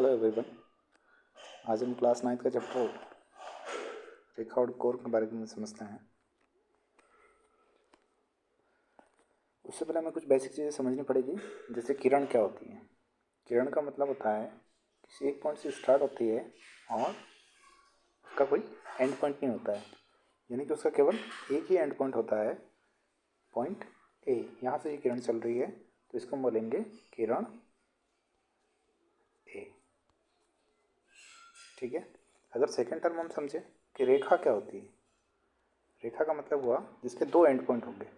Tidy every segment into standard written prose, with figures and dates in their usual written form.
Hello everyone. आज हम class 9 का चैप्टर रेखा और कोण के बारे में समझते हैं। उससे पहले हमें कुछ बेसिक चीज़ें समझनी पड़ेगी, जैसे किरण क्या होती है। किरण का मतलब होता है किसी एक पॉइंट से स्टार्ट होती है और उसका कोई एंड पॉइंट नहीं होता है, यानी कि उसका केवल एक ही एंड पॉइंट होता है, पॉइंट ए। यहाँ से ये किरण चल रही है तो इसको हम बोलेंगे किरण ए। ठीक है। अगर सेकेंड टर्म हम समझें कि रेखा क्या होती है, रेखा का मतलब हुआ जिसके दो एंड पॉइंट होंगे,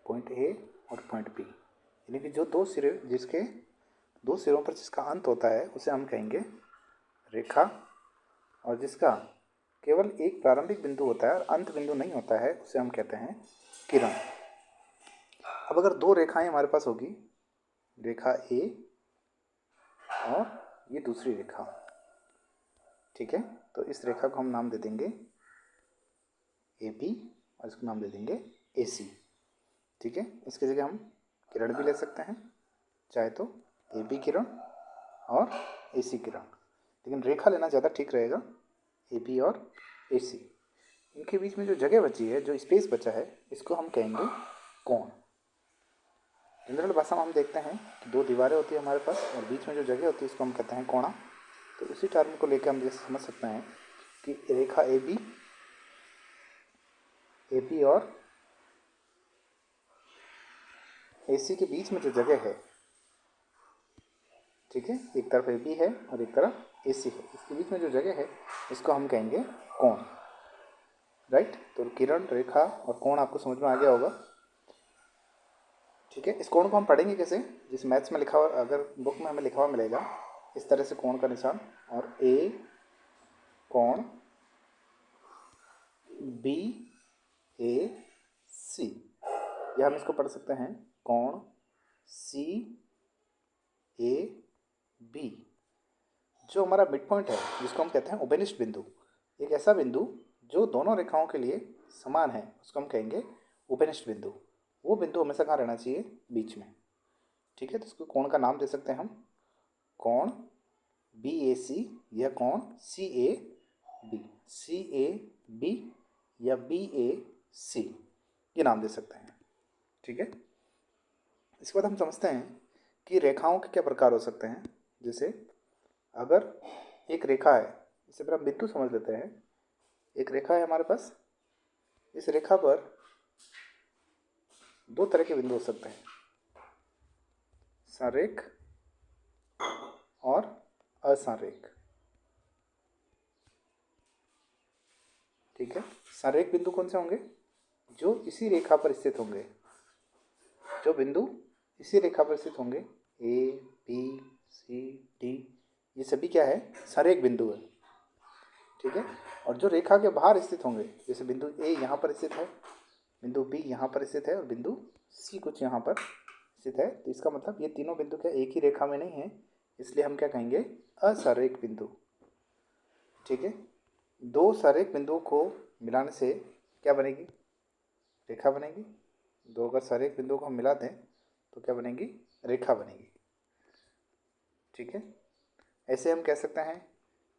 पॉइंट ए और पॉइंट बी, यानी कि जो दो सिरे, जिसके दो सिरों पर जिसका अंत होता है उसे हम कहेंगे रेखा, और जिसका केवल एक प्रारंभिक बिंदु होता है और अंत बिंदु नहीं होता है उसे हम कहते हैं किरण। अब अगर दो रेखाएं हमारे पास होगी, रेखा ए और ये दूसरी रेखा, ठीक है, तो इस रेखा को हम नाम दे देंगे ए बी और इसको नाम दे देंगे ए सी। ठीक है, इसकी जगह हम किरण भी ले सकते हैं, चाहे तो ए बी किरण और ए सी किरण, लेकिन रेखा लेना ज़्यादा ठीक रहेगा, ए बी और ए सी। इनके बीच में जो जगह बची है, जो स्पेस बचा है, इसको हम कहेंगे कोण। जनरल भाषा में हम देखते हैं कि दो दीवारें होती है हमारे पास और बीच में जो जगह होती है उसको हम कहते हैं कोणा। तो इसी टर्म को लेकर हम जैसे समझ सकते हैं कि रेखा ए बी और ए सी के बीच में जो जगह है, ठीक है, एक तरफ ए बी है और एक तरफ ए सी है, इसके बीच में जो जगह है इसको हम कहेंगे कोण। राइट, तो किरण, रेखा और कोण आपको समझ में आ गया होगा। ठीक है, इस कोण को हम पढ़ेंगे कैसे, जिस मैथ्स में लिखा हुआ, अगर बुक में हमें लिखा हुआ मिलेगा इस तरह से कोण का निशान, और ए कोण बी ए सी, या हम इसको पढ़ सकते हैं कोण सी ए बी। जो हमारा मिड पॉइंट है, जिसको हम कहते हैं उभयनिष्ठ बिंदु, एक ऐसा बिंदु जो दोनों रेखाओं के लिए समान है, उसको हम कहेंगे उभयनिष्ठ बिंदु। वो बिंदु हमेशा कहाँ रहना चाहिए, बीच में। ठीक है, तो इसको कोण का नाम दे सकते हैं हम कोण बी ए सी या कोण सी ए बी या बी ए सी, ये नाम दे सकते हैं। ठीक है, इसके बाद हम समझते हैं कि रेखाओं के क्या प्रकार हो सकते हैं। जैसे अगर एक रेखा है, इससे पहले हम बिंदु समझ लेते हैं। एक रेखा है हमारे पास, इस रेखा पर दो तरह के बिंदु हो सकते हैं, संरेख और असंरेख। ठीक है, संरेख बिंदु कौन से होंगे, जो इसी रेखा पर स्थित होंगे, जो बिंदु इसी रेखा पर स्थित होंगे, ए बी सी डी, ये सभी क्या है, संरेख बिंदु है। ठीक है, और जो रेखा के बाहर स्थित होंगे, जैसे बिंदु ए यहाँ पर स्थित है, बिंदु बी यहाँ पर स्थित है और बिंदु सी कुछ यहाँ पर स्थित है, तो इसका मतलब ये तीनों बिंदु क्या एक ही रेखा में नहीं है, इसलिए हम क्या कहेंगे, असंरेख बिंदु। ठीक है, दो संरेख बिंदुओं को मिलाने से क्या बनेगी, रेखा बनेगी। दो अगर संरेख बिंदुओं को हम मिला दें तो क्या बनेगी, रेखा बनेगी। ठीक है, ऐसे हम कह सकते हैं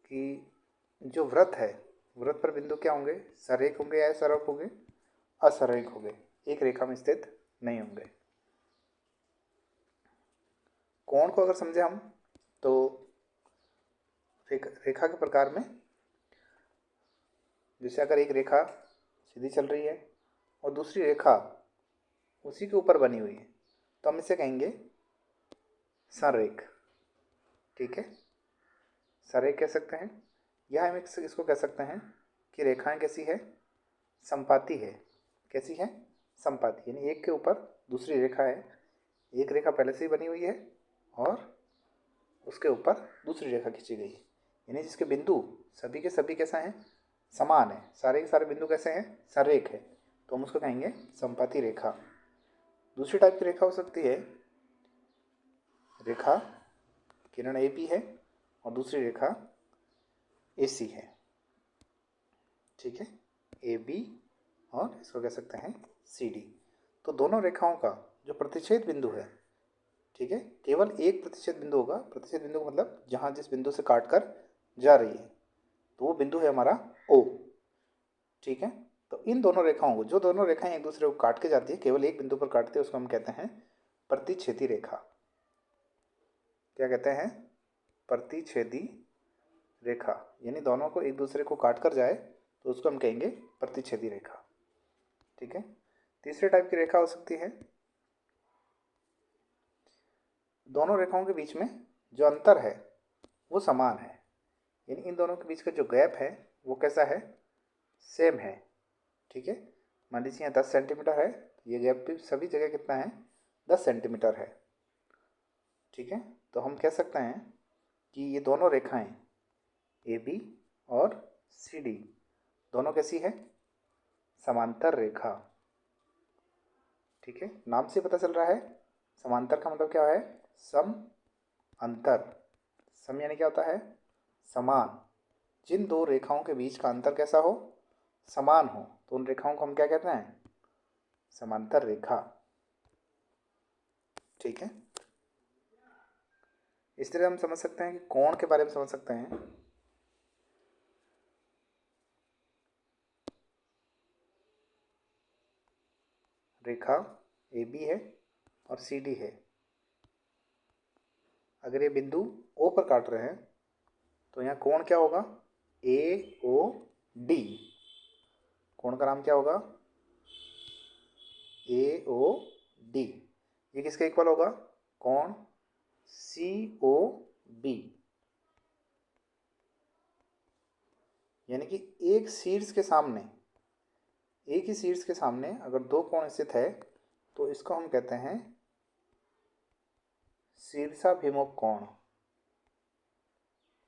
कि जो वृत्त है, वृत्त पर बिंदु क्या होंगे, संरेख होंगे या असंरेख होंगे, असंरेख होंगे, एक रेखा में स्थित नहीं होंगे। कोण को अगर समझे हम तो रेखा के प्रकार में, जैसे अगर एक रेखा सीधी चल रही है और दूसरी रेखा उसी के ऊपर बनी हुई है तो हम इसे कहेंगे संरेख। ठीक है, संरेख कह सकते हैं, या हम इसको कह सकते हैं कि रेखाएं कैसी है, संपाती है। कैसी है, संपाती, यानी एक के ऊपर दूसरी रेखा है, एक रेखा पहले से ही बनी हुई है और उसके ऊपर दूसरी रेखा खींची गई, यानी जिसके बिंदु सभी के सभी कैसा है, समान है, सारे के सारे बिंदु कैसे हैं, संरेख है, तो हम उसको कहेंगे संपाती रेखा। दूसरी टाइप की रेखा हो सकती है, रेखा किरण ए बी है और दूसरी रेखा ए सी है। ठीक है, ए बी और इसको कह सकते हैं सी डी। तो दोनों रेखाओं का जो प्रतिच्छेद बिंदु है, ठीक है, केवल एक प्रतिच्छेद बिंदु होगा। प्रतिच्छेद बिंदु का मतलब जहाँ जिस बिंदु से काट कर जा रही है, तो वो बिंदु है हमारा O। ठीक है, तो इन दोनों रेखाओं को, जो दोनों रेखाएं एक दूसरे को काट के जाती है, केवल एक बिंदु पर काटती है, उसको हम कहते हैं प्रतिच्छेदी रेखा। क्या कहते हैं? प्रतिच्छेदी रेखा। यानी दोनों को एक दूसरे को काट कर जाए तो उसको हम कहेंगे प्रतिच्छेदी रेखा। ठीक है, तीसरे टाइप की रेखा हो सकती है, दोनों रेखाओं के बीच में जो अंतर है वो समान है, यानी इन दोनों के बीच का जो गैप है वो कैसा है? सेम है। ठीक है, मान लीजिए यहाँ 10 सेंटीमीटर है, ये गैप भी सभी जगह कितना है? 10 सेंटीमीटर है। ठीक है, तो हम कह सकते हैं कि ये दोनों रेखाएं AB और CD दोनों कैसी है? समांतर रेखा। ठीक है, नाम से पता चल रहा है, समांतर का मतलब क्या है? सम अंतर। सम यानी क्या होता है? समान। जिन दो रेखाओं के बीच का अंतर कैसा हो? समान हो, तो उन रेखाओं को हम क्या कहते हैं? समांतर रेखा। ठीक है, इस तरह हम समझ सकते हैं कि कोण के बारे में समझ सकते हैं। रेखा AB है और CD है, अगर ये बिंदु O पर काट रहे हैं तो यहाँ कोण क्या होगा? AOD। कोण का नाम क्या होगा? AOD। ये किसके इक्वल होगा? कोण COB। यानी कि एक शीर्ष के सामने, एक ही शीर्ष के सामने अगर दो कोण स्थित है तो इसको हम कहते हैं शीर्षाभिमुख कोण।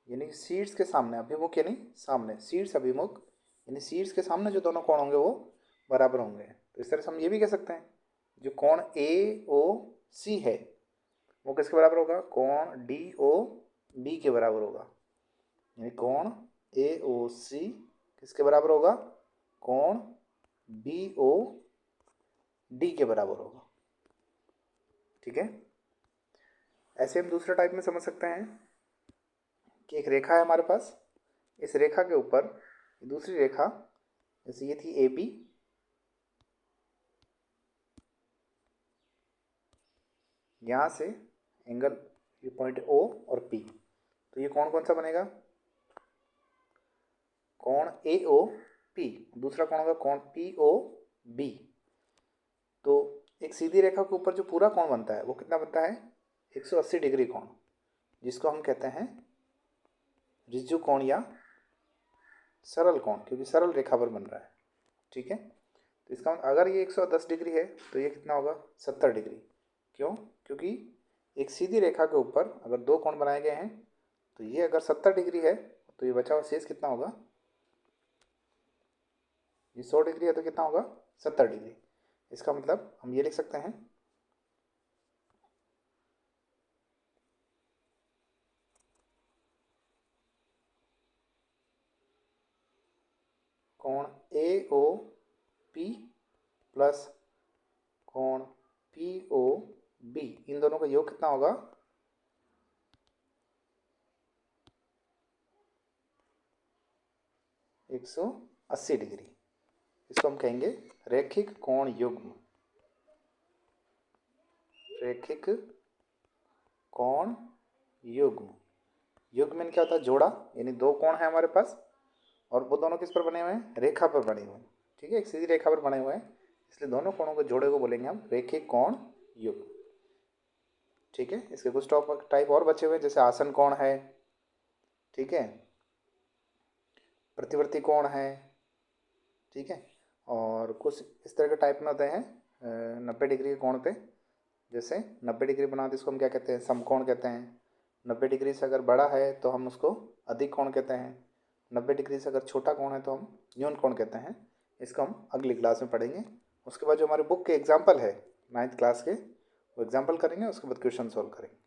यानी कि शीर्ष के सामने, अभिमुख यानी सामने, शीर्ष अभिमुख यानी शीर्ष के सामने जो दोनों कोण होंगे वो बराबर होंगे। तो इस तरह से हम ये भी कह सकते हैं जो कोण AOC है वो किसके बराबर होगा? कोण DOB के बराबर होगा। यानी कोण AOC किसके बराबर होगा? कोण BOD के बराबर होगा। ठीक है, ऐसे हम दूसरे टाइप में समझ सकते हैं कि एक रेखा है हमारे पास, इस रेखा के ऊपर दूसरी रेखा, जैसे ये थी AB, यहाँ से एंगल, ये पॉइंट O और P, तो ये कोण कौन सा बनेगा? कोण AOP। दूसरा कोण होगा कोण POB। तो एक सीधी रेखा के ऊपर जो पूरा कोण बनता है वो कितना बनता है? 180 डिग्री कोण, जिसको हम कहते हैं ऋजु कोण या सरल कोण, क्योंकि सरल रेखा पर बन रहा है। ठीक है, तो इसका अगर ये 110 डिग्री है तो ये कितना होगा? 70 डिग्री। क्यों? क्योंकि एक सीधी रेखा के ऊपर अगर दो कोण बनाए गए हैं तो ये अगर 70 डिग्री है तो ये बचा हुआ शेष कितना होगा? ये 100 डिग्री है तो कितना होगा? 70 डिग्री। इसका मतलब हम ये लिख सकते हैं कोण AOP प्लस कोण POB, इन दोनों का योग कितना होगा? 180 डिग्री। इसको हम कहेंगे रैखिक कोण युग्म। रैखिक कोण युग्म। युग्म में क्या होता है? जोड़ा, यानी दो कोण है हमारे पास और वो दोनों किस पर बने हुए हैं? रेखा पर बने हुए हैं। ठीक है, एक सीधी रेखा पर बने हुए हैं, इसलिए दोनों कोणों को जोड़े को बोलेंगे हम रैखिक कोण युग्म। ठीक है, इसके कुछ टाइप और बचे हुए हैं, जैसे आसन कोण है, ठीक है, प्रतिवर्ती कोण है, ठीक है, और कुछ इस तरह के टाइप में होते हैं 90 डिग्री के कोण पे। जैसे 90 डिग्री बना तो इसको हम क्या कहते हैं? समकोण कहते हैं। 90 डिग्री से अगर बड़ा है तो हम उसको अधिक कोण कहते हैं। 90 डिग्री से अगर छोटा कोण है तो हम न्यून कोण कहते हैं। इसको हम अगली क्लास में पढ़ेंगे। उसके बाद जो हमारे बुक के एग्जाम्पल है 9th क्लास के, वो एग्जाम्पल करेंगे, उसके बाद क्वेश्चन सॉल्व करेंगे।